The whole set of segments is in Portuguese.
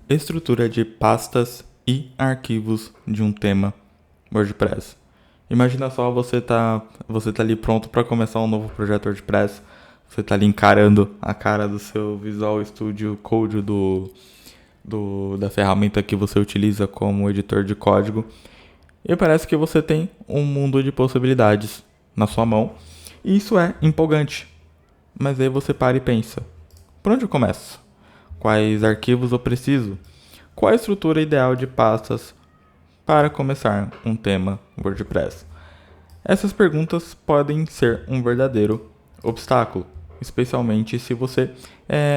Estrutura de pastas e arquivos de um tema WordPress. Imagina só, você tá ali pronto para começar um novo projeto WordPress. Você tá ali encarando a cara do seu Visual Studio Code da ferramenta que você utiliza como editor de código. E parece que você tem um mundo de possibilidades na sua mão. E isso é empolgante. Mas aí você para e pensa: por onde eu começo? Quais arquivos eu preciso? Qual a estrutura ideal de pastas para começar um tema WordPress? Essas perguntas podem ser um verdadeiro obstáculo, especialmente se você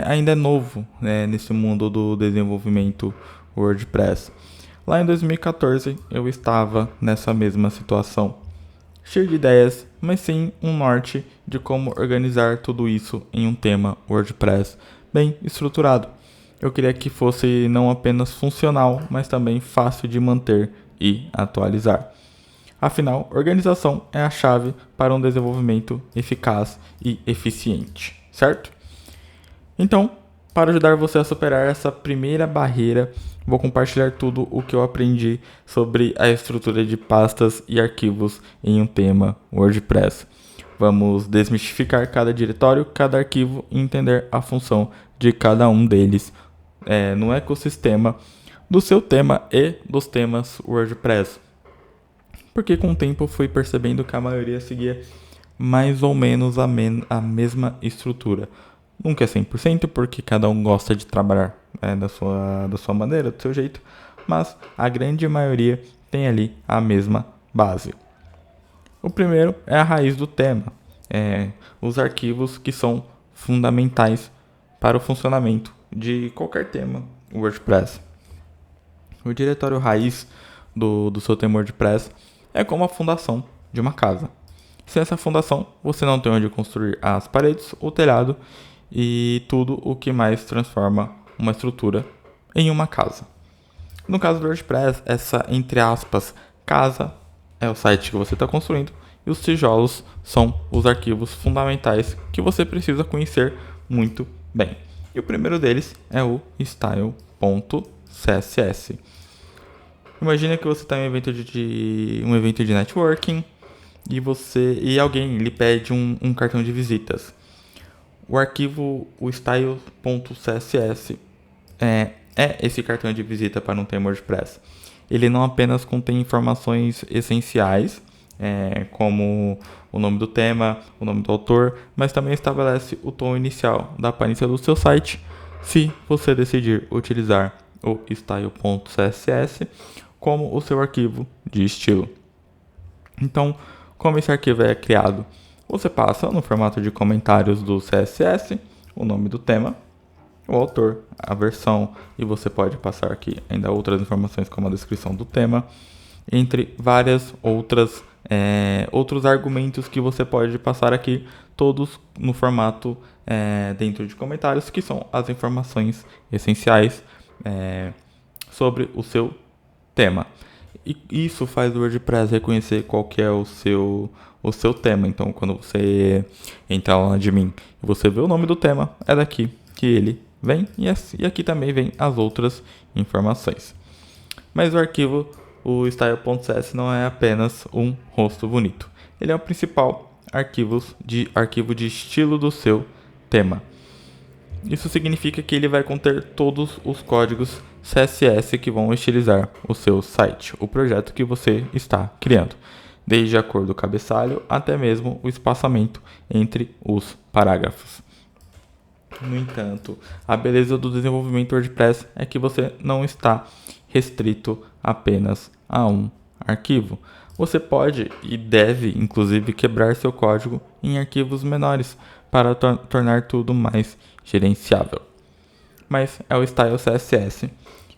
ainda é novo, nesse mundo do desenvolvimento WordPress. Lá em 2014 eu estava nessa mesma situação, cheio de ideias, mas sem um norte de como organizar tudo isso em um tema WordPress bem estruturado. Eu queria que fosse não apenas funcional, mas também fácil de manter e atualizar. Afinal, organização é a chave para um desenvolvimento eficaz e eficiente, certo? Então, para ajudar você a superar essa primeira barreira, vou compartilhar tudo o que eu aprendi sobre a estrutura de pastas e arquivos em um tema WordPress. Vamos desmistificar cada diretório, cada arquivo e entender a função de cada um deles no ecossistema do seu tema e dos temas WordPress. Porque com o tempo eu fui percebendo que a maioria seguia mais ou menos a mesma estrutura. Nunca é 100%, porque cada um gosta de trabalhar da sua maneira, do seu jeito, mas a grande maioria tem ali a mesma base. O primeiro é a raiz do tema, os arquivos que são fundamentais para o funcionamento de qualquer tema WordPress. O diretório raiz do seu tema WordPress é como a fundação de uma casa. Sem essa fundação, você não tem onde construir as paredes, o telhado e tudo o que mais transforma uma estrutura em uma casa. No caso do WordPress, essa, entre aspas, casa é o site que você está construindo e os tijolos são os arquivos fundamentais que você precisa conhecer muito bem. E o primeiro deles é o style.css. Imagina que você está em um evento de networking e alguém lhe pede um cartão de visitas. O arquivo, o style.css, é esse cartão de visita para um tema WordPress. Ele não apenas contém informações essenciais, como o nome do tema, o nome do autor, mas também estabelece o tom inicial da aparência do seu site, se você decidir utilizar o style.css como o seu arquivo de estilo. Então, como esse arquivo é criado? Você passa no formato de comentários do CSS, o nome do tema, o autor, a versão, e você pode passar aqui ainda outras informações como a descrição do tema, entre várias outros argumentos que você pode passar aqui, todos no formato dentro de comentários, que são as informações essenciais sobre o seu tema. E isso faz o WordPress reconhecer qual que é o seu tema. Então, quando você entrar lá no admin e você vê o nome do tema, é daqui que ele vem. E aqui também vem as outras informações. Mas o arquivo, o style.css, não é apenas um rosto bonito. Ele é o principal arquivo de estilo do seu tema. Isso significa que ele vai conter todos os códigos CSS que vão estilizar o seu site, o projeto que você está criando, desde a cor do cabeçalho até mesmo o espaçamento entre os parágrafos. No entanto, a beleza do desenvolvimento WordPress é que você não está restrito apenas a um arquivo. Você pode e deve, inclusive, quebrar seu código em arquivos menores para tornar tudo mais gerenciável. Mas é o Style CSS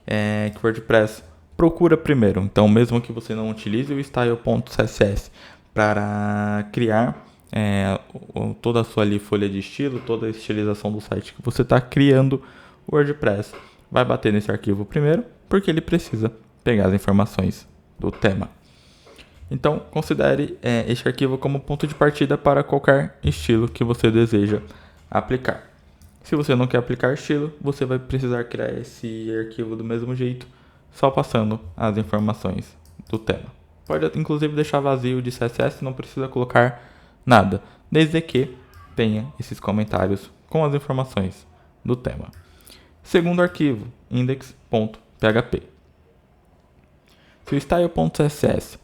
que o WordPress procura primeiro. Então, mesmo que você não utilize o Style.css para criar toda a sua ali, folha de estilo, toda a estilização do site que você está criando, o WordPress vai bater nesse arquivo primeiro, porque ele precisa pegar as informações do tema. Então, considere este arquivo como ponto de partida para qualquer estilo que você deseja aplicar. Se você não quer aplicar estilo, você vai precisar criar esse arquivo do mesmo jeito, só passando as informações do tema. Pode inclusive deixar vazio de CSS, não precisa colocar nada, desde que tenha esses comentários com as informações do tema. Segundo arquivo, index.php. Se o style.css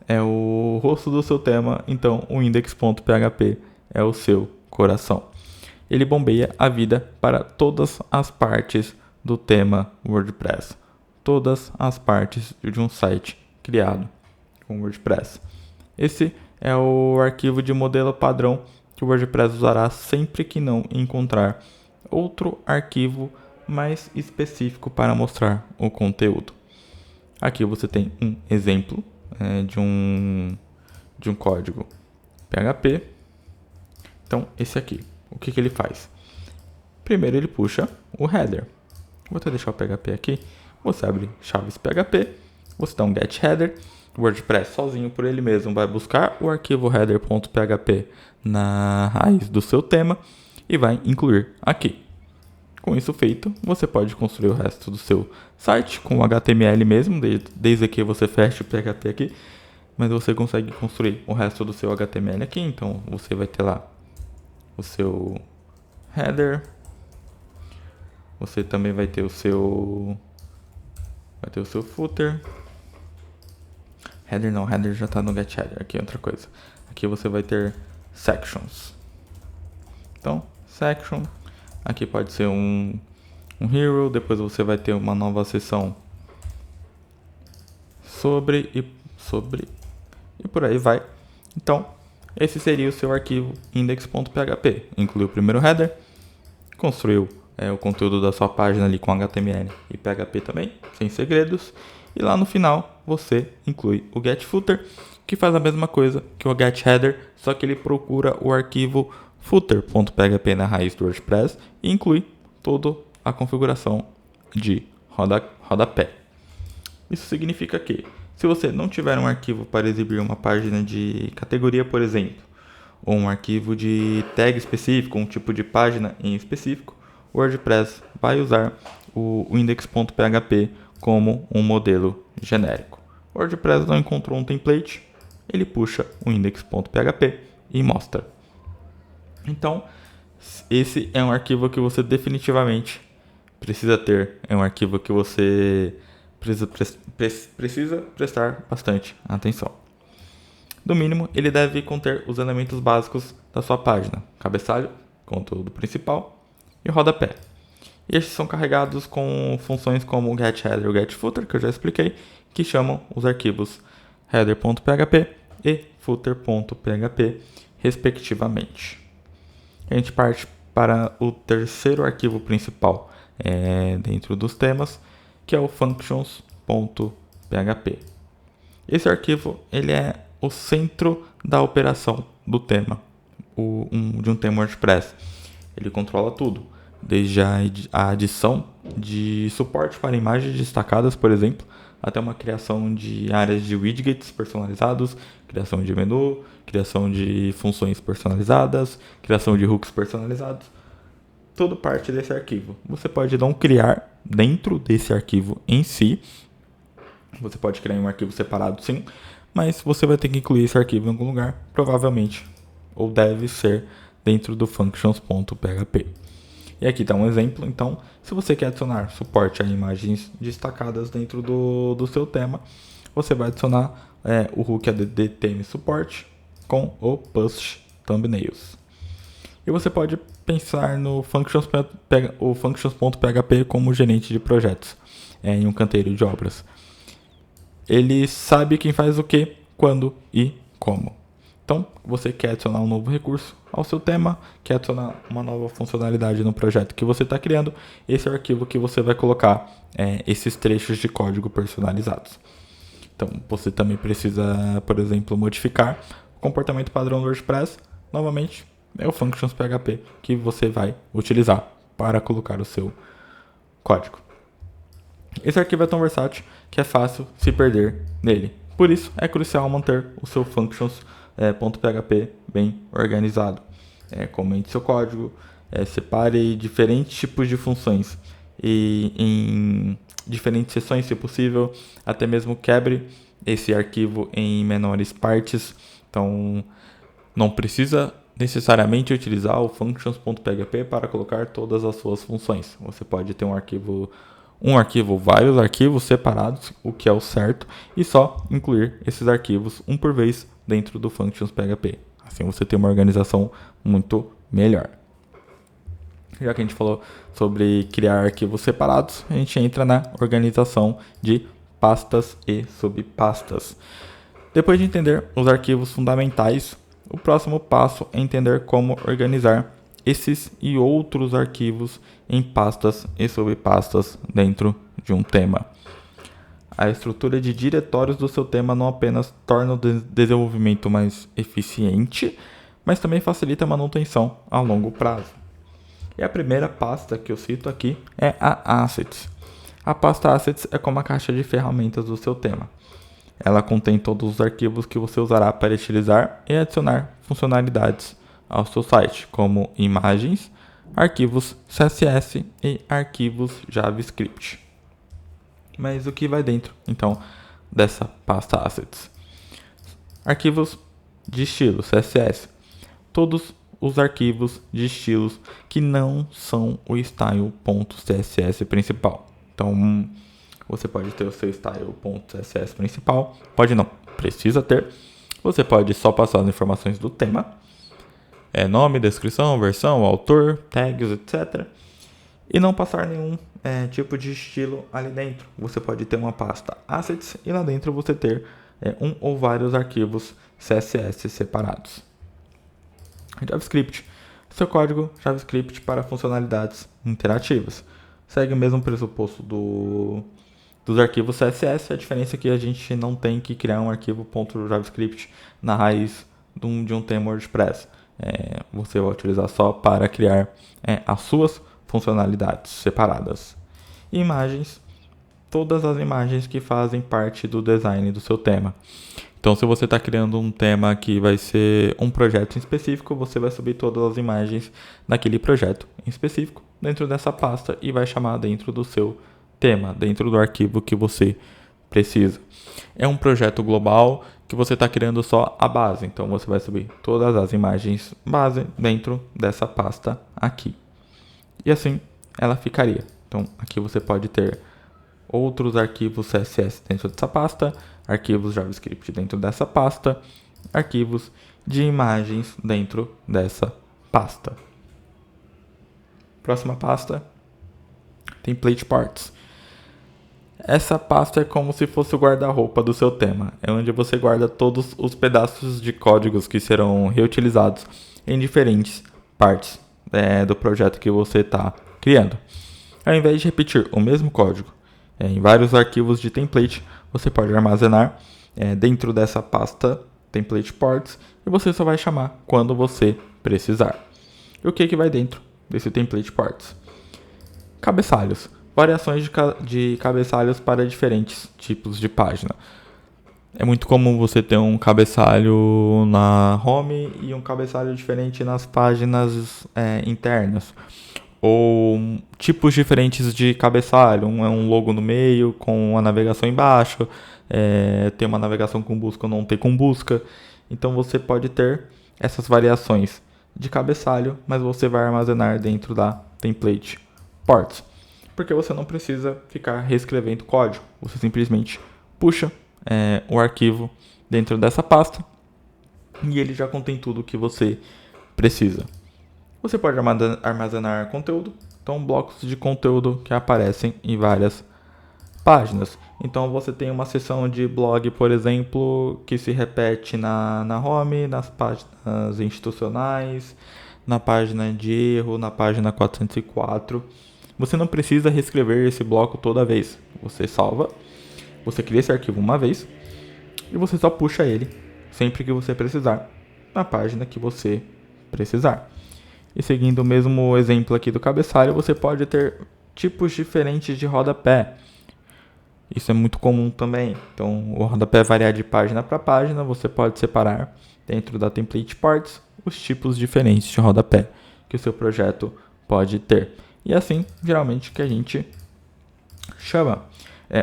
é o rosto do seu tema, então o index.php é o seu coração. Ele bombeia a vida para todas as partes do tema WordPress, todas as partes de um site criado com WordPress. Esse é o arquivo de modelo padrão que o WordPress usará sempre que não encontrar outro arquivo mais específico para mostrar o conteúdo. Aqui você tem um exemplo de um código PHP. Então, esse aqui, o que ele faz? Primeiro ele puxa o header. Vou até deixar o PHP aqui. Você abre chaves PHP, você dá um get header. O WordPress sozinho por ele mesmo vai buscar o arquivo header.php na raiz do seu tema e vai incluir aqui. Com isso feito, você pode construir o resto do seu site com HTML mesmo, desde que você feche o PHP aqui, mas você consegue construir o resto do seu HTML aqui. Então você vai ter lá o seu header, você também vai ter o seu footer. Header não, header já está no get header. Aqui é outra coisa. Aqui você vai ter sections. Então, section. Aqui pode ser um hero. Depois você vai ter uma nova seção sobre e por aí vai. Então, esse seria o seu arquivo index.php. Inclui o primeiro header, construiu o conteúdo da sua página ali com HTML e PHP também, sem segredos. E lá no final você inclui o getFooter, que faz a mesma coisa que o getHeader, só que ele procura o arquivo footer.php na raiz do WordPress e inclui toda a configuração de rodapé. Isso significa que, se você não tiver um arquivo para exibir uma página de categoria, por exemplo, ou um arquivo de tag específico, um tipo de página em específico, o WordPress vai usar o index.php como um modelo genérico. O WordPress não encontrou um template, ele puxa o index.php e mostra. Então, esse é um arquivo que você definitivamente precisa ter, é um arquivo que você precisa prestar bastante atenção. No mínimo, ele deve conter os elementos básicos da sua página: cabeçalho, conteúdo principal e rodapé. E estes são carregados com funções como o getHeader e o getFooter, que eu já expliquei, que chamam os arquivos header.php e footer.php, respectivamente. A gente parte para o terceiro arquivo principal dentro dos temas, que é o functions.php. Esse arquivo ele é o centro da operação do tema, de um tema WordPress. Ele controla tudo, desde a adição de suporte para imagens destacadas, por exemplo, até uma criação de áreas de widgets personalizados, criação de menu, criação de funções personalizadas, criação de hooks personalizados. Tudo parte desse arquivo. Você pode não criar dentro desse arquivo em si. Você pode criar um arquivo separado, sim, mas você vai ter que incluir esse arquivo em algum lugar, provavelmente, ou deve ser dentro do functions.php. E aqui está um exemplo. Então, se você quer adicionar suporte a imagens destacadas dentro do seu tema, você vai adicionar o hook add theme support com o push thumbnails. E você pode pensar no functions.php como gerente de projetos em um canteiro de obras. Ele sabe quem faz o que, quando e como. Então, você quer adicionar um novo recurso ao seu tema, quer adicionar uma nova funcionalidade no projeto que você está criando, esse é o arquivo que você vai colocar esses trechos de código personalizados. Então, você também precisa, por exemplo, modificar o comportamento padrão do WordPress. Novamente, é o functions.php que você vai utilizar para colocar o seu código. Esse arquivo é tão versátil que é fácil se perder nele. Por isso, é crucial manter o seu functions.php bem organizado. Comente seu código, separe diferentes tipos de funções e em diferentes seções, se possível, até mesmo quebre esse arquivo em menores partes. Então, não precisa necessariamente utilizar o functions.php para colocar todas as suas funções. Você pode ter vários arquivos separados, o que é o certo, e só incluir esses arquivos um por vez dentro do functions.php. Assim você tem uma organização muito melhor. Já que a gente falou sobre criar arquivos separados, a gente entra na organização de pastas e subpastas. Depois de entender os arquivos fundamentais, o próximo passo é entender como organizar esses e outros arquivos em pastas e subpastas dentro de um tema. A estrutura de diretórios do seu tema não apenas torna o desenvolvimento mais eficiente, mas também facilita a manutenção a longo prazo. E a primeira pasta que eu cito aqui é a Assets. A pasta Assets é como a caixa de ferramentas do seu tema. Ela contém todos os arquivos que você usará para utilizar e adicionar funcionalidades ao seu site, como imagens, arquivos CSS e arquivos JavaScript. Mas o que vai dentro, então, dessa pasta Assets? Arquivos de estilo CSS. Todos os arquivos de estilos que não são o style.css principal. Então, você pode ter o seu style.css principal, pode não, precisa ter. Você pode só passar as informações do tema, nome, descrição, versão, autor, tags, etc. E não passar nenhum tipo de estilo ali dentro. Você pode ter uma pasta Assets e lá dentro você ter um ou vários arquivos CSS separados. JavaScript. Seu código JavaScript para funcionalidades interativas. Segue o mesmo pressuposto dos arquivos CSS. A diferença é que a gente não tem que criar um arquivo .javascript na raiz de um tema WordPress. Você vai utilizar só para criar as suas funcionalidades separadas. Imagens. Todas as imagens que fazem parte do design do seu tema. Então, se você está criando um tema que vai ser um projeto em específico, você vai subir todas as imagens daquele projeto em específico dentro dessa pasta e vai chamar dentro do seu tema, dentro do arquivo que você precisa. É um projeto global que você está criando só a base, então você vai subir todas as imagens base dentro dessa pasta aqui. E assim ela ficaria. Então, aqui você pode ter outros arquivos CSS dentro dessa pasta, arquivos JavaScript dentro dessa pasta, arquivos de imagens dentro dessa pasta. Próxima pasta, Template Parts. Essa pasta é como se fosse o guarda-roupa do seu tema. É onde você guarda todos os pedaços de códigos que serão reutilizados em diferentes partes do projeto que você está criando. Ao invés de repetir o mesmo código em vários arquivos de template, você pode armazenar dentro dessa pasta Template Parts e você só vai chamar quando você precisar. E o que vai dentro desse Template Parts? Cabeçalhos. Variações de cabeçalhos para diferentes tipos de página. É muito comum você ter um cabeçalho na home e um cabeçalho diferente nas páginas internas. Ou tipos diferentes de cabeçalho. Um é um logo no meio com a navegação embaixo. Tem uma navegação com busca ou não tem com busca. Então você pode ter essas variações de cabeçalho, mas você vai armazenar dentro da Template Parts. Porque você não precisa ficar reescrevendo código. Você simplesmente puxa o arquivo dentro dessa pasta e ele já contém tudo o que você precisa. Você pode armazenar conteúdo, então blocos de conteúdo que aparecem em várias páginas. Então você tem uma seção de blog, por exemplo, que se repete na home, nas páginas institucionais, na página de erro, na página 404. Você não precisa reescrever esse bloco toda vez. Você salva, você cria esse arquivo uma vez e você só puxa ele sempre que você precisar na página que você precisar. E seguindo o mesmo exemplo aqui do cabeçalho, você pode ter tipos diferentes de rodapé. Isso é muito comum também. Então, o rodapé variar de página para página, você pode separar dentro da Template Parts os tipos diferentes de rodapé que o seu projeto pode ter. E assim, geralmente, que a gente chama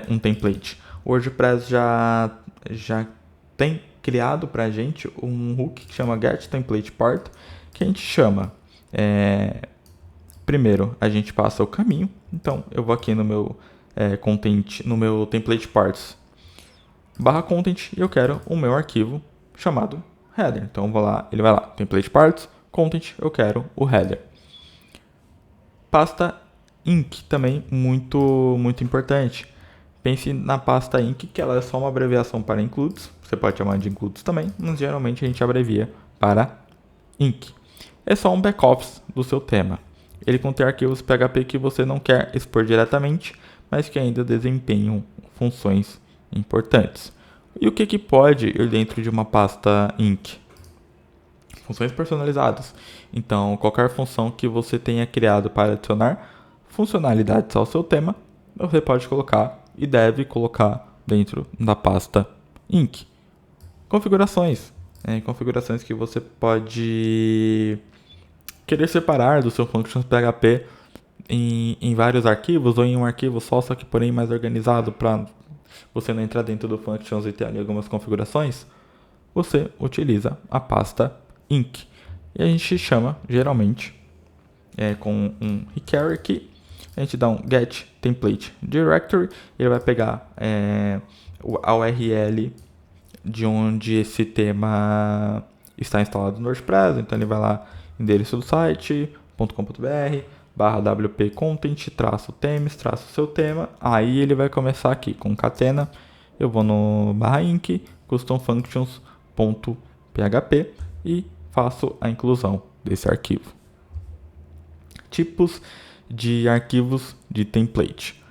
um template. O WordPress já tem criado para a gente um hook que chama getTemplatePart, que a gente chama. Primeiro, a gente passa o caminho. Então, eu vou aqui no meu content, no meu template parts /content e eu quero o meu arquivo chamado header. Então, eu vou lá, ele vai lá, template parts, content, eu quero o header. Pasta inc também muito importante. Pense na pasta inc, que ela é só uma abreviação para includes. Você pode chamar de includes também, mas geralmente a gente abrevia para inc. É só um back-office do seu tema. Ele contém arquivos PHP que você não quer expor diretamente, mas que ainda desempenham funções importantes. E o que pode ir dentro de uma pasta inc? Funções personalizadas. Então, qualquer função que você tenha criado para adicionar funcionalidades ao seu tema, você pode colocar e deve colocar dentro da pasta inc. Configurações. Configurações que você pode querer separar do seu functions PHP em vários arquivos ou em um arquivo só que porém mais organizado para você não entrar dentro do functions e ter ali algumas configurações, você utiliza a pasta inc. E a gente chama, geralmente, com um require aqui, a gente dá um get template directory, ele vai pegar a URL de onde esse tema está instalado no WordPress, então ele vai lá endereço do site, .com.br, /wp content, _themes, seu tema, aí ele vai começar aqui, concatenna, eu vou no /inc, custom functions.php e faço a inclusão desse arquivo. Tipos de arquivos de template.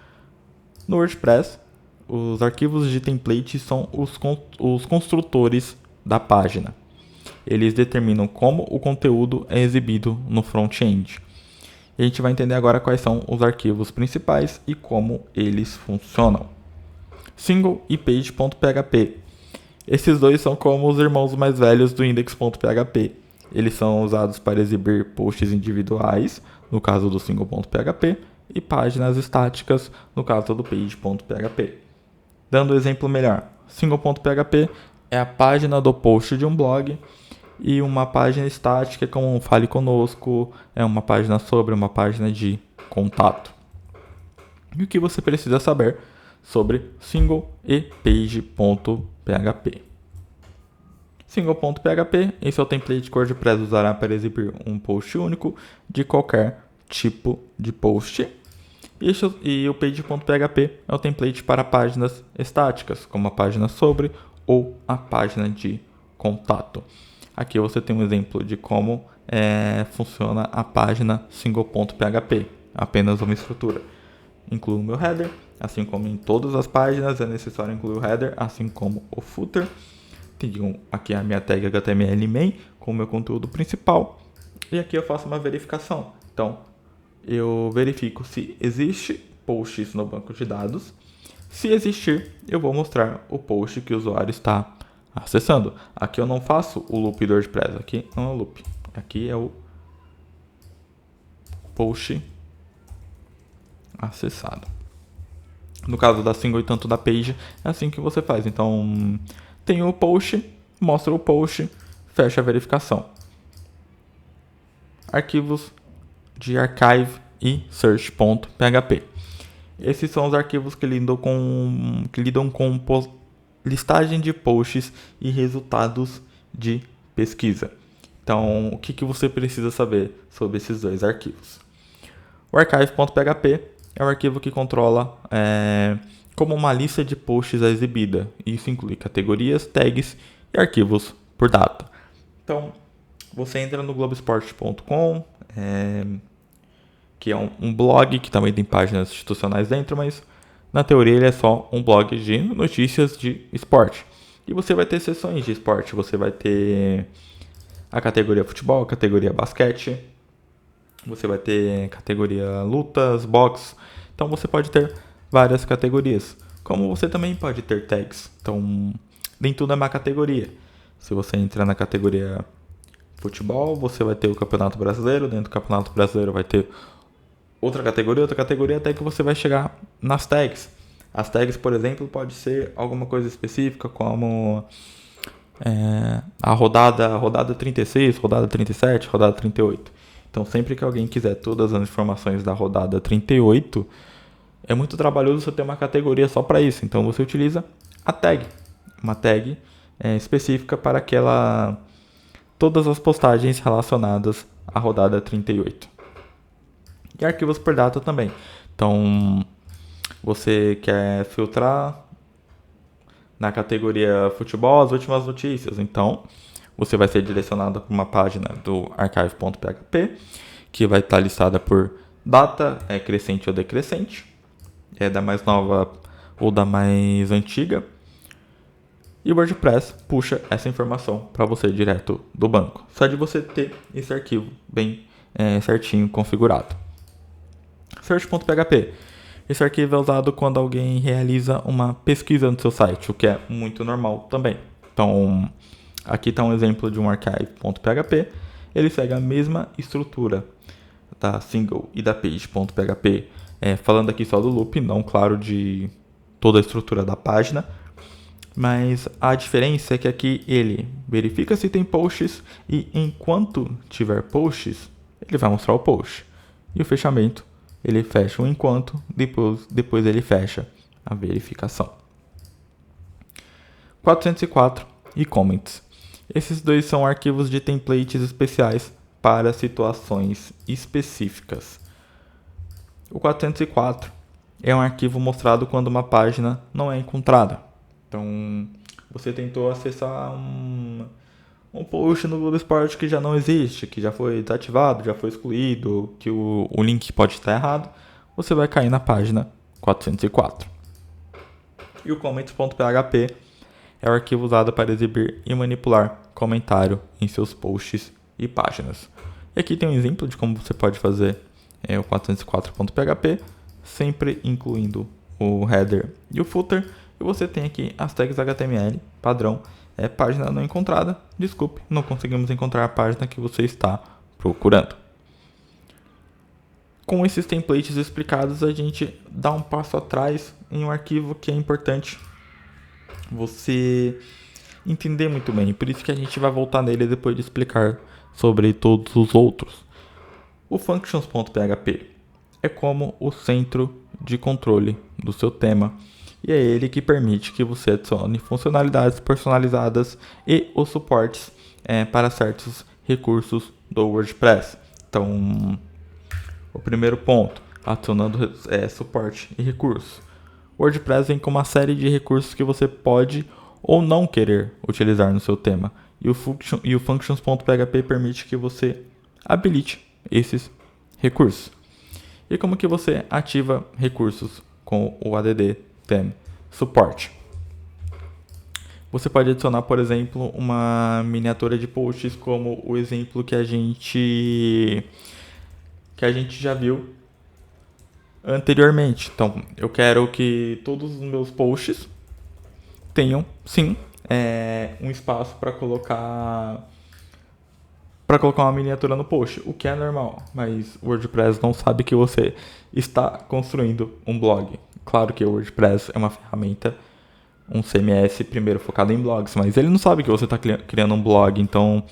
No WordPress, os arquivos de template são os construtores da página. Eles determinam como o conteúdo é exibido no front-end. E a gente vai entender agora quais são os arquivos principais e como eles funcionam. Single e page.php. Esses dois são como os irmãos mais velhos do index.php. Eles são usados para exibir posts individuais, no caso do single.php, e páginas estáticas, no caso do page.php. Dando um exemplo melhor, single.php é a página do post de um blog, e uma página estática como um Fale Conosco, é uma página sobre uma página de contato. E o que você precisa saber sobre single e page.php. Single.php, esse é o template que o WordPress usará para exibir um post único de qualquer tipo de post. E o page.php é o template para páginas estáticas, como a página sobre ou a página de contato. Aqui você tem um exemplo de como funciona a página single.php, apenas uma estrutura. Incluo o meu header, assim como em todas as páginas é necessário incluir o header, assim como o footer. Tenho aqui a minha tag HTML main com o meu conteúdo principal. E aqui eu faço uma verificação. Então, eu verifico se existe posts no banco de dados. Se existir, eu vou mostrar o post que o usuário está acessando. Aqui eu não faço o loop do WordPress. Aqui não é o loop. Aqui é o post acessado. No caso da single e tanto da page, é assim que você faz. Então, tem o post, mostra o post, fecha a verificação. Arquivos de archive e search.php. Esses são os arquivos que lidam com listagem de posts e resultados de pesquisa. Então, o que você precisa saber sobre esses dois arquivos? O archive.php é o arquivo que controla como uma lista de posts é exibida. Isso inclui categorias, tags e arquivos por data. Então, você entra no globesport.com, que é um blog que também tem páginas institucionais dentro, mas na teoria ele é só um blog de notícias de esporte. E você vai ter seções de esporte, você vai ter a categoria futebol, a categoria basquete, você vai ter categoria lutas, boxe. Então você pode ter várias categorias. Como você também pode ter tags. Então, nem tudo é uma categoria. Se você entrar na categoria futebol, você vai ter o Campeonato Brasileiro, dentro do Campeonato Brasileiro vai ter outra categoria, até que você vai chegar nas tags. As tags, por exemplo, pode ser alguma coisa específica, como a rodada 36, rodada 37, rodada 38. Então, sempre que alguém quiser todas as informações da rodada 38, é muito trabalhoso você ter uma categoria só para isso. Então, você utiliza a tag, uma tag específica para todas as postagens relacionadas à rodada 38. E arquivos por data também. Então, você quer filtrar na categoria futebol as últimas notícias. Então, você vai ser direcionado para uma página do archive.php, que vai estar listada por data, crescente ou decrescente, da mais nova ou da mais antiga. E o WordPress puxa essa informação para você direto do banco. Só de você ter esse arquivo bem certinho configurado. Search.php. Esse arquivo é usado quando alguém realiza uma pesquisa no seu site, o que é muito normal também. Então, aqui está um exemplo de um archive.php. Ele segue a mesma estrutura da single e da page.php. Falando aqui só do loop, não, claro, de toda a estrutura da página. Mas a diferença é que aqui ele verifica se tem posts e enquanto tiver posts, ele vai mostrar o post. E o fechamento, ele fecha o enquanto, depois ele fecha a verificação. 404 e comments. Esses dois são arquivos de templates especiais para situações específicas. O 404 é um arquivo mostrado quando uma página não é encontrada. Então, você tentou acessar um post no Google Esporte que já não existe, que já foi desativado, já foi excluído, que o link pode estar errado, você vai cair na página 404. E o comments.php é o arquivo usado para exibir e manipular comentário em seus posts e páginas. E aqui tem um exemplo de como você pode fazer o 404.php, sempre incluindo o header e o footer. E você tem aqui as tags HTML padrão, página não encontrada, desculpe, não conseguimos encontrar a página que você está procurando. Com esses templates explicados, a gente dá um passo atrás em um arquivo que é importante você entender muito bem, por isso que a gente vai voltar nele depois de explicar sobre todos os outros. O functions.php é como o centro de controle do seu tema. E é ele que permite que você adicione funcionalidades personalizadas e os suportes para certos recursos do WordPress. Então, o primeiro ponto, adicionando suporte e recursos. O WordPress vem com uma série de recursos que você pode ou não querer utilizar no seu tema. E o functions.php permite que você habilite esses recursos. E como que você ativa recursos com o add theme suporte? Você pode adicionar, por exemplo, uma miniatura de posts, como o exemplo que a gente já viu anteriormente. Então, eu quero que todos os meus posts tenham, sim, um espaço para colocar uma miniatura no post, o que é normal, mas o WordPress não sabe que você está construindo um blog. Claro que o WordPress é uma ferramenta, um CMS primeiro focado em blogs, mas ele não sabe que você está criando um blog, então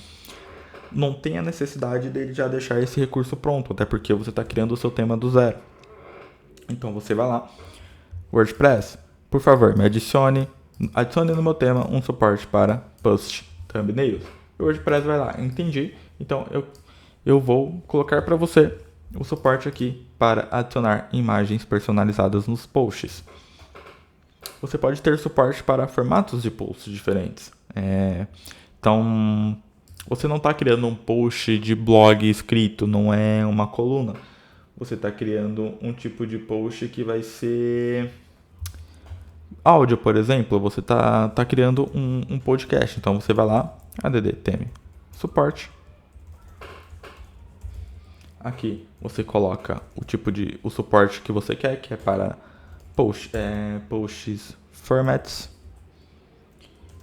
não tem a necessidade dele já deixar esse recurso pronto, até porque você está criando o seu tema do zero. Então você vai lá, WordPress, por favor, me adicione no meu tema um suporte para post thumbnails. O WordPress vai lá, entendi, então eu vou colocar para você o suporte aqui para adicionar imagens personalizadas nos posts. Você pode ter suporte para formatos de posts diferentes. Então, você não está criando um post de blog escrito, não é uma coluna. Você está criando um tipo de post que vai ser áudio, por exemplo. Você está criando um podcast. Então, você vai lá, add theme suporte. Aqui você coloca o suporte que você quer, que é para posts formats.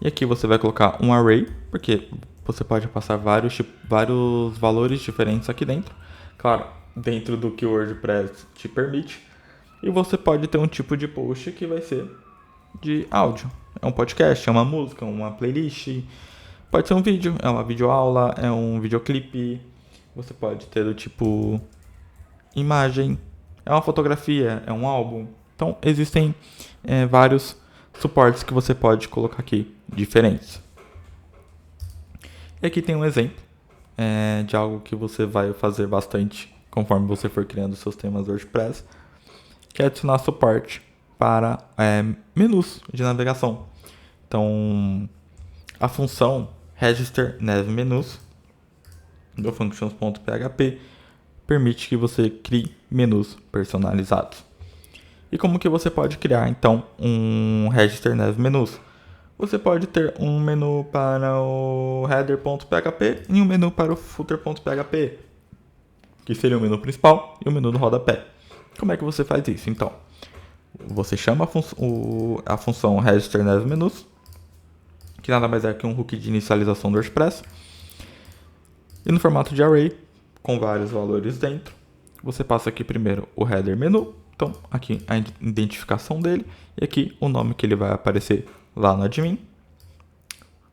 E aqui você vai colocar um array, porque Você pode passar vários valores diferentes aqui dentro. Claro, dentro do que o WordPress te permite. E você pode ter um tipo de post que vai ser de áudio. É um podcast, é uma música, uma playlist. Pode ser um vídeo, é uma videoaula, é um videoclipe. Você pode ter do tipo imagem, é uma fotografia, é um álbum. Então existem vários suportes que você pode colocar aqui, diferentes. E aqui tem um exemplo de algo que você vai fazer bastante conforme você for criando seus temas WordPress, que é adicionar suporte para menus de navegação. Então, a função register nav menus do functions.php permite que você crie menus personalizados. E como que você pode criar então um register nav menus? Você pode ter um menu para o header.php e um menu para o footer.php, que seria o menu principal e o menu do rodapé. Como é que você faz isso então? Você chama a função register nav menus, que nada mais é que um hook de inicialização do WordPress, e no formato de array, com vários valores dentro, você passa aqui primeiro o header menu, então aqui a identificação dele, e aqui o nome que ele vai aparecer lá no admin,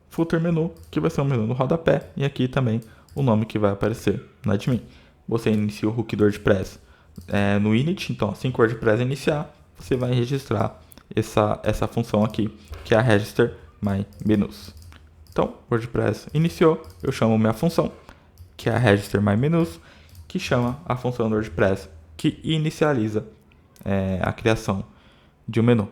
footer menu, que vai ser o menu no rodapé, e aqui também o nome que vai aparecer no admin. Você inicia o hook do WordPress no init, então assim que o WordPress iniciar, você vai registrar essa função aqui, que é a register my menus. Então, o WordPress iniciou, eu chamo minha função, que é a register my menus, que chama a função do WordPress, que inicializa a criação de um menu.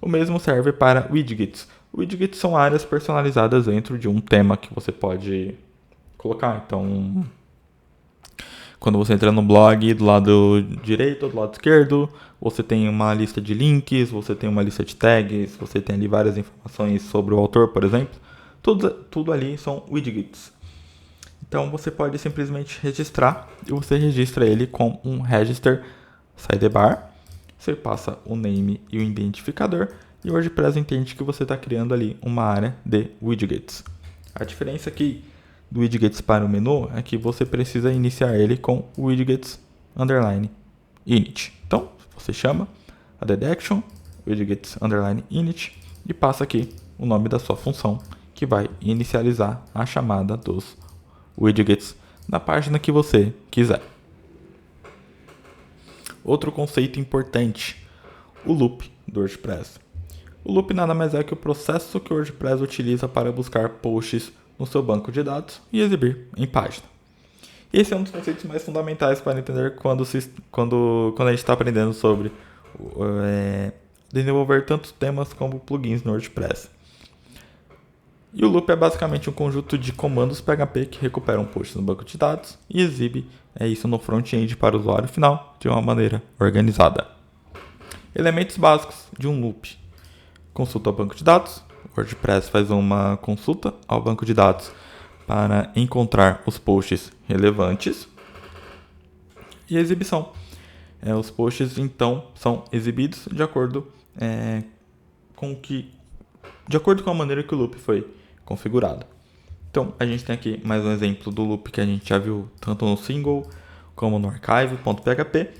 O mesmo serve para widgets. Widgets são áreas personalizadas dentro de um tema que você pode colocar. Então, quando você entra no blog, do lado direito ou do lado esquerdo, você tem uma lista de links, você tem uma lista de tags, você tem ali várias informações sobre o autor, por exemplo. Tudo ali são widgets. Então você pode simplesmente registrar e você registra ele com um register sidebar. Você passa o name e o identificador e o WordPress entende que você está criando ali uma área de widgets. A diferença aqui do widgets para o menu é que você precisa iniciar ele com widgets underline init. Então você chama a detection widgets underline init e passa aqui o nome da sua função que vai inicializar a chamada dos widgets na página que você quiser. Outro conceito importante, o loop do WordPress. O loop nada mais é que o processo que o WordPress utiliza para buscar posts no seu banco de dados e exibir em página. Esse é um dos conceitos mais fundamentais para entender quando a gente está aprendendo sobre desenvolver tantos temas como plugins no WordPress. E o loop é basicamente um conjunto de comandos PHP que recuperam posts no banco de dados e exibe isso no front-end para o usuário final de uma maneira organizada. Elementos básicos de um loop. Consulta ao banco de dados. O WordPress faz uma consulta ao banco de dados para encontrar os posts relevantes. E exibição. Os posts então são exibidos de acordo com a maneira que o loop foi configurado. Então, a gente tem aqui mais um exemplo do loop que a gente já viu tanto no single como no archive.php.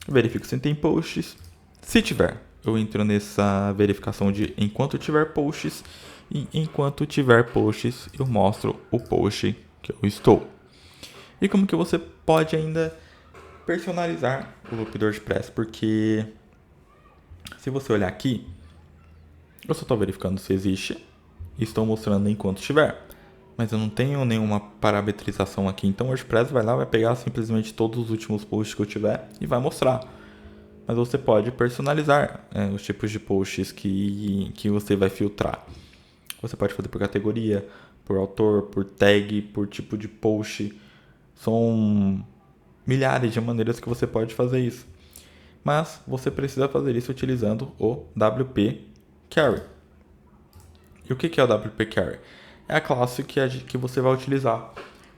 Verifico se tem posts. Se tiver, eu entro nessa verificação de enquanto tiver posts, e enquanto tiver posts, eu mostro o post que eu estou. E como que você pode ainda personalizar o loop do WordPress? Porque se você olhar aqui, eu só estou verificando se existe e estou mostrando enquanto estiver. Mas eu não tenho nenhuma parametrização aqui. Então o WordPress vai lá, vai pegar simplesmente todos os últimos posts que eu tiver e vai mostrar. Mas você pode personalizar os tipos de posts que você vai filtrar. Você pode fazer por categoria, por autor, por tag, por tipo de post. São milhares de maneiras que você pode fazer isso. Mas você precisa fazer isso utilizando o WP Carry. E o que é o WP Carry? É a classe que você vai utilizar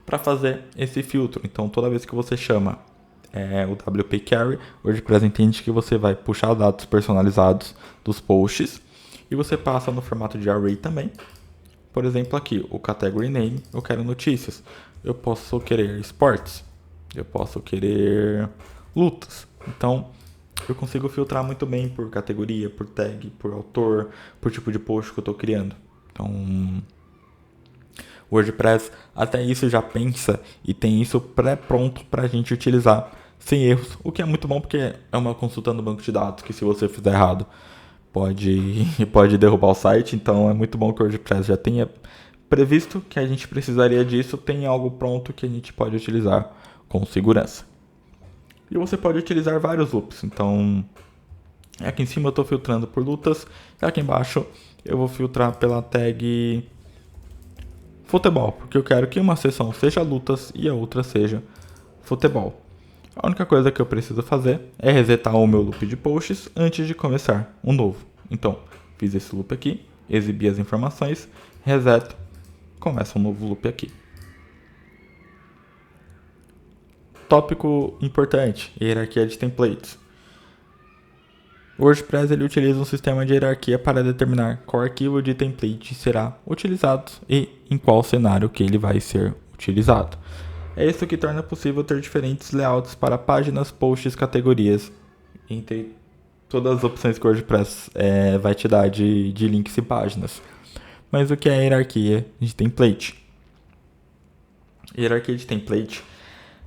para fazer esse filtro. Então, toda vez que você chama o WP Carry, o WordPress entende que você vai puxar dados personalizados dos posts e você passa no formato de array também por exemplo, aqui, o category name, eu quero notícias. Eu posso querer esportes, eu posso querer lutas. Então, eu consigo filtrar muito bem por categoria, por tag, por autor, por tipo de post que eu estou criando. Então, o WordPress até isso já pensa e tem isso pré-pronto para a gente utilizar sem erros, o que é muito bom porque é uma consulta no banco de dados que se você fizer errado pode derrubar o site. Então é muito bom que o WordPress já tenha previsto que a gente precisaria disso, tem algo pronto que a gente pode utilizar com segurança. E você pode utilizar vários loops. Então, aqui em cima eu estou filtrando por lutas, e aqui embaixo eu vou filtrar pela tag futebol, porque eu quero que uma seção seja lutas e a outra seja futebol. A única coisa que eu preciso fazer é resetar o meu loop de posts antes de começar um novo. Então, fiz esse loop aqui, exibi as informações, reseto, começa um novo loop aqui. Tópico importante: hierarquia de templates. O WordPress ele utiliza um sistema de hierarquia para determinar qual arquivo de template será utilizado e em qual cenário que ele vai ser utilizado. É isso que torna possível ter diferentes layouts para páginas, posts, categorias, entre todas as opções que o WordPress vai te dar de links e páginas. Mas o que é a hierarquia de template? Hierarquia de template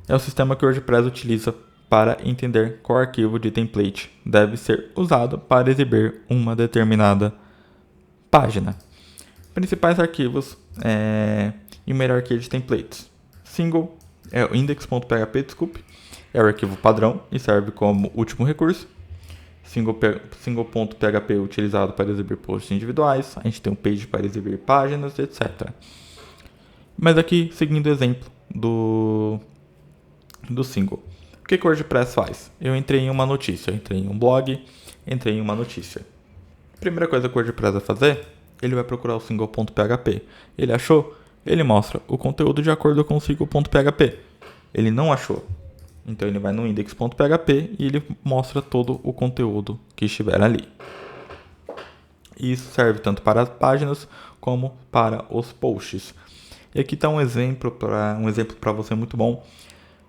é o sistema que o WordPress utiliza para entender qual arquivo de template deve ser usado para exibir uma determinada página. Principais arquivos em uma hierarquia de templates. Single é o index.php, é o arquivo padrão e serve como último recurso. Single.php é utilizado para exibir posts individuais. A gente tem um page para exibir páginas, etc. Mas aqui, seguindo o exemplo do single. O que o WordPress faz? Eu entrei em uma notícia, entrei em um blog, entrei em uma notícia. A primeira coisa que o WordPress vai fazer, ele vai procurar o single.php. Ele achou? Ele mostra o conteúdo de acordo com o single.php. Ele não achou? Então ele vai no index.php e ele mostra todo o conteúdo que estiver ali. E isso serve tanto para as páginas como para os posts. E aqui está um exemplo para você muito bom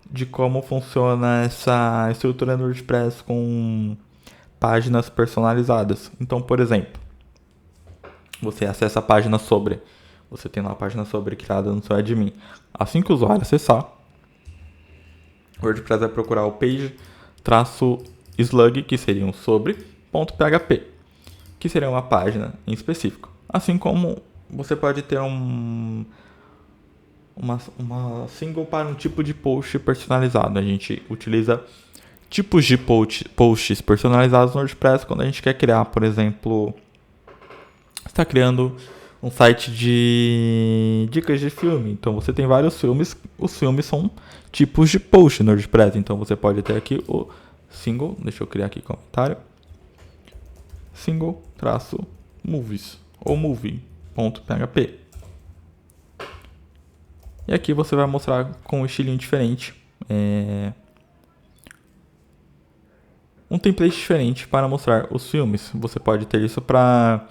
de como funciona essa estrutura no WordPress com páginas personalizadas. Então, por exemplo, você acessa a página sobre, você tem lá a página sobre criada no seu admin. Assim que o usuário acessar, o WordPress vai procurar o page-slug, que seria um sobre.php, que seria uma página em específico. Assim como você pode ter uma single para um tipo de post personalizado. A gente utiliza tipos de posts personalizados no WordPress quando a gente quer criar, por exemplo, está criando um site de dicas de filme. Então você tem vários filmes, os filmes são tipos de post no WordPress. Então você pode ter aqui o single, deixa eu criar aqui comentário, single-movies ou movie.php. E aqui você vai mostrar com um estilinho diferente, um template diferente para mostrar os filmes. Você pode ter isso para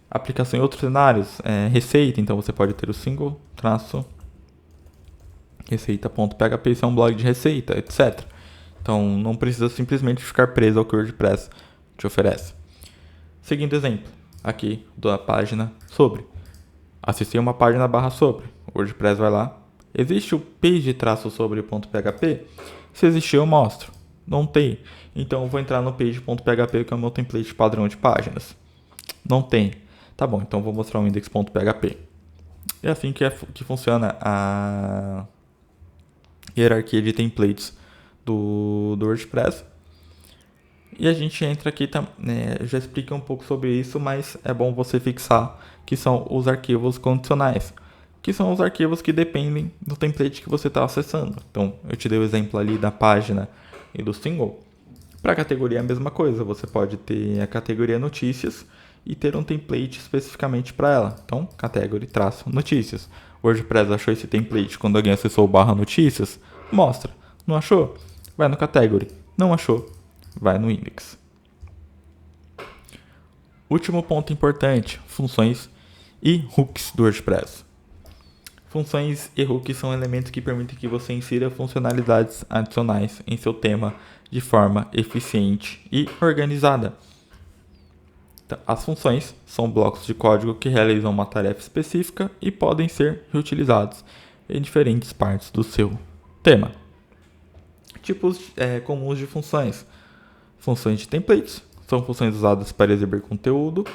aplicação em outros cenários, receita, então você pode ter o single-receita.php, isso é um blog de receita, etc. Então não precisa simplesmente ficar preso ao que o WordPress te oferece. Seguindo exemplo, aqui da página sobre. Acessei uma página /sobre. O WordPress vai lá. Existe o page-sobre.php? Se existir, eu mostro. Não tem. Então eu vou entrar no page.php, que é o meu template padrão de páginas. Não tem. Tá bom, então vou mostrar o index.php. É assim que funciona a hierarquia de templates do WordPress. E a gente entra aqui, já expliquei um pouco sobre isso, mas é bom você fixar que são os arquivos condicionais, que são os arquivos que dependem do template que você está acessando. Então, eu te dei o exemplo ali da página e do single. Para a categoria é a mesma coisa, você pode ter a categoria notícias e ter um template especificamente para ela. Então, category-notícias. O WordPress achou esse template quando alguém acessou o /notícias? Mostra. Não achou? Vai no category. Não achou? Vai no index. Último ponto importante, funções e hooks do WordPress. Funções e hooks são elementos que permitem que você insira funcionalidades adicionais em seu tema de forma eficiente e organizada. As funções são blocos de código que realizam uma tarefa específica e podem ser reutilizados em diferentes partes do seu tema. Tipos comuns de funções. Funções de templates são funções usadas para exibir conteúdo.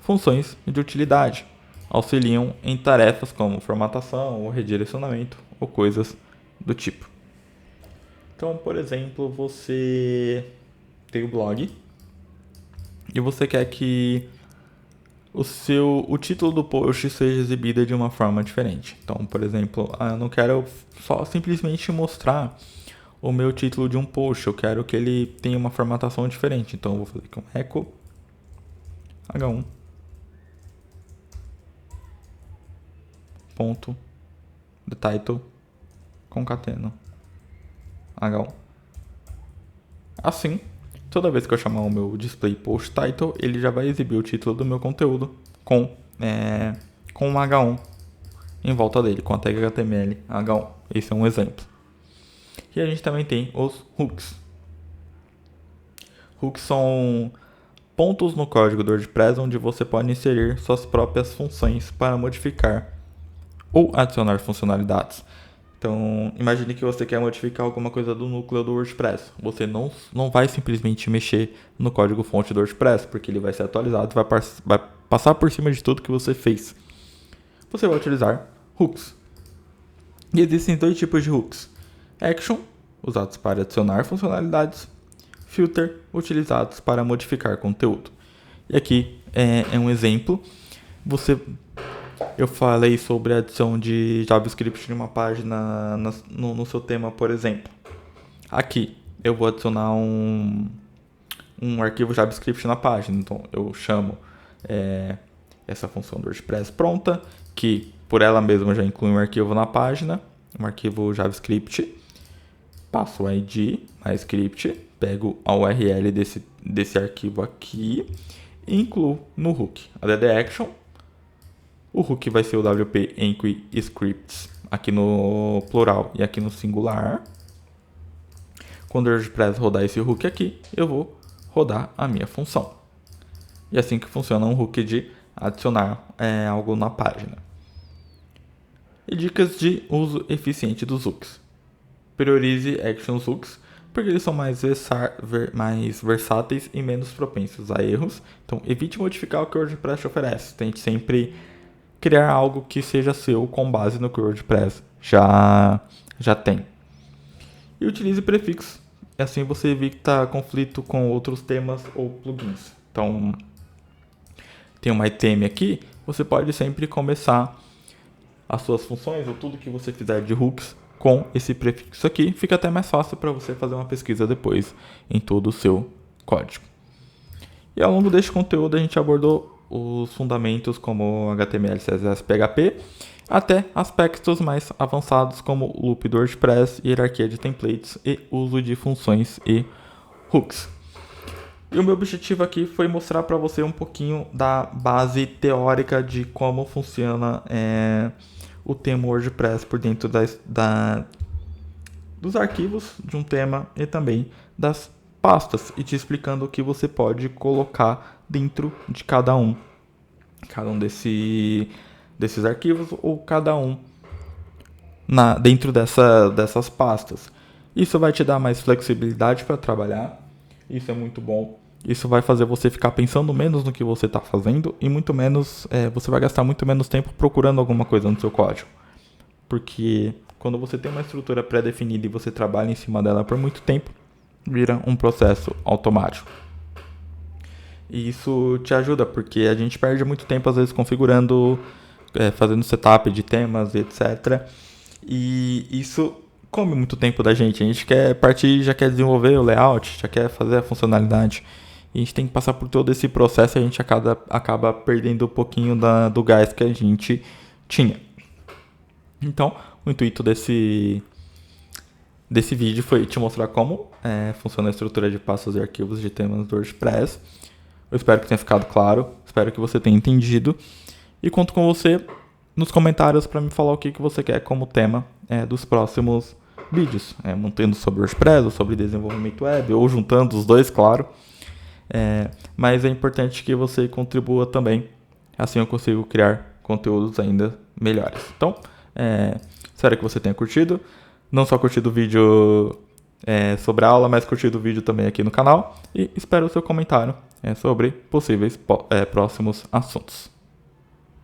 Funções de utilidade auxiliam em tarefas como formatação ou redirecionamento ou coisas do tipo. Então, por exemplo, você tem o blog e você quer que o título do post seja exibido de uma forma diferente. Então, por exemplo, eu não quero só simplesmente mostrar o meu título de um post, eu quero que ele tenha uma formatação diferente. Então, eu vou fazer aqui um echo h1 ponto the title concateno h1. Assim, toda vez que eu chamar o meu display post title, ele já vai exibir o título do meu conteúdo com um h1 em volta dele, com a tag HTML h1. Esse é um exemplo. E a gente também tem os hooks. Hooks são pontos no código do WordPress onde você pode inserir suas próprias funções para modificar ou adicionar funcionalidades. Então, imagine que você quer modificar alguma coisa do núcleo do WordPress. Você não vai simplesmente mexer no código fonte do WordPress, porque ele vai ser atualizado e vai passar por cima de tudo que você fez. Você vai utilizar hooks. E existem dois tipos de hooks. Action, usados para adicionar funcionalidades. Filter, utilizados para modificar conteúdo. E aqui é um exemplo. Eu falei sobre a adição de JavaScript em uma página no seu tema, por exemplo. Aqui eu vou adicionar um arquivo JavaScript na página. Então eu chamo essa função do WordPress pronta, que por ela mesma já inclui um arquivo na página, um arquivo JavaScript. Passo o ID, MyScript, pego a URL desse arquivo aqui e incluo no hook a DDAction. O hook vai ser o WP Enquete Scripts, aqui no plural e aqui no singular. Quando o WordPress rodar esse hook aqui, eu vou rodar a minha função. E assim que funciona um hook de adicionar algo na página. E dicas de uso eficiente dos hooks. Priorize Actions Hooks, porque eles são mais versáteis e menos propensos a erros. Então, evite modificar o que o WordPress te oferece. Tente sempre criar algo que seja seu com base no que o WordPress já tem. E utilize prefixos. Assim você evita conflito com outros temas ou plugins. Então, tem uma item aqui. Você pode sempre começar as suas funções ou tudo que você fizer de hooks com esse prefixo aqui, fica até mais fácil para você fazer uma pesquisa depois em todo o seu código. E ao longo deste conteúdo a gente abordou os fundamentos como HTML, CSS, PHP, até aspectos mais avançados como loop do WordPress, hierarquia de templates e uso de funções e hooks. E o meu objetivo aqui foi mostrar para você um pouquinho da base teórica de como funciona o tema WordPress por dentro dos arquivos de um tema e também das pastas, e te explicando o que você pode colocar dentro de cada um desses arquivos ou cada um dentro dessas pastas. Isso vai te dar mais flexibilidade para trabalhar, isso é muito bom. Isso vai fazer você ficar pensando menos no que você está fazendo e muito menos, você vai gastar muito menos tempo procurando alguma coisa no seu código. Porque quando você tem uma estrutura pré-definida e você trabalha em cima dela por muito tempo, vira um processo automático. E isso te ajuda, porque a gente perde muito tempo às vezes configurando, fazendo setup de temas, etc. E isso come muito tempo da gente. A gente quer partir, já quer desenvolver o layout, já quer fazer a funcionalidade. E a gente tem que passar por todo esse processo e a gente acaba perdendo um pouquinho do gás que a gente tinha. Então, o intuito desse vídeo foi te mostrar como funciona a estrutura de pastas e arquivos de temas do WordPress. Eu espero que tenha ficado claro, espero que você tenha entendido. E conto com você nos comentários para me falar o que você quer como tema dos próximos vídeos. Mantendo sobre WordPress, ou sobre desenvolvimento web, ou juntando os dois, claro. Mas é importante que você contribua também. Assim eu consigo criar conteúdos ainda melhores. Então, espero que você tenha curtido. Não só curtido o vídeo sobre a aula, mas curtido o vídeo também aqui no canal. E espero o seu comentário sobre possíveis próximos assuntos.